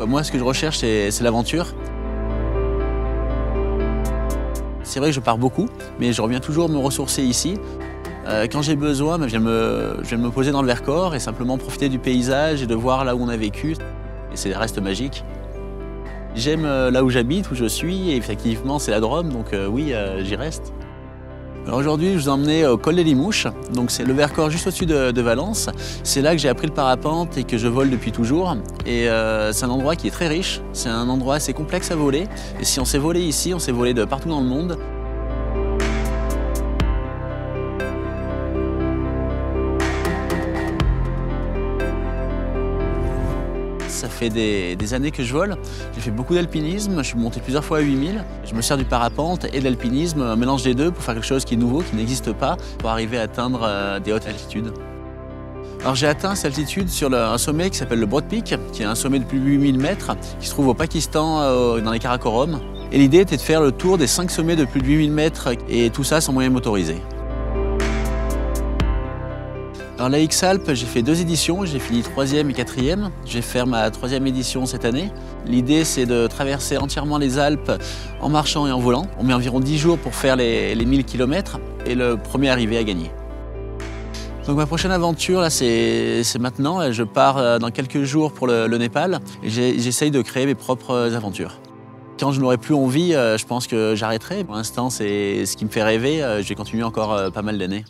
Moi, ce que je recherche, c'est l'aventure. C'est vrai que je pars beaucoup, mais je reviens toujours me ressourcer ici. Quand j'ai besoin, je viens me poser dans le Vercors et simplement profiter du paysage et de voir là où on a vécu. Et ça reste magique. J'aime là où j'habite, où je suis, et effectivement c'est la Drôme, donc oui, j'y reste. Alors aujourd'hui, je vous ai emmené au col des Limouches, donc c'est le Vercors juste au-dessus de Valence. C'est là que j'ai appris le parapente et que je vole depuis toujours. Et c'est un endroit qui est très riche, c'est un endroit assez complexe à voler. Et si on s'est volé ici, on s'est volé de partout dans le monde. Ça fait des années que je vole. J'ai fait beaucoup d'alpinisme, je suis monté plusieurs fois à 8000. Je me sers du parapente et de l'alpinisme, un mélange des deux pour faire quelque chose qui est nouveau, qui n'existe pas, pour arriver à atteindre des hautes altitudes. Alors j'ai atteint cette altitude sur un sommet qui s'appelle le Broad Peak, qui est un sommet de plus de 8000 mètres, qui se trouve au Pakistan, dans les Karakorum. Et l'idée était de faire le tour des 5 sommets de plus de 8000 mètres, et tout ça sans moyen motorisé. Alors la X-Alpes, j'ai fait 2 éditions, j'ai fini 3e et 4e. Je vais faire ma 3e édition cette année. L'idée, c'est de traverser entièrement les Alpes en marchant et en volant. On met environ 10 jours pour faire les 1000 km et le premier arrivé à gagner. Donc ma prochaine aventure, là, c'est maintenant. Je pars dans quelques jours pour le Népal et j'essaye de créer mes propres aventures. Quand je n'aurai plus envie, je pense que j'arrêterai. Pour l'instant, c'est ce qui me fait rêver. Je vais continuer encore pas mal d'années.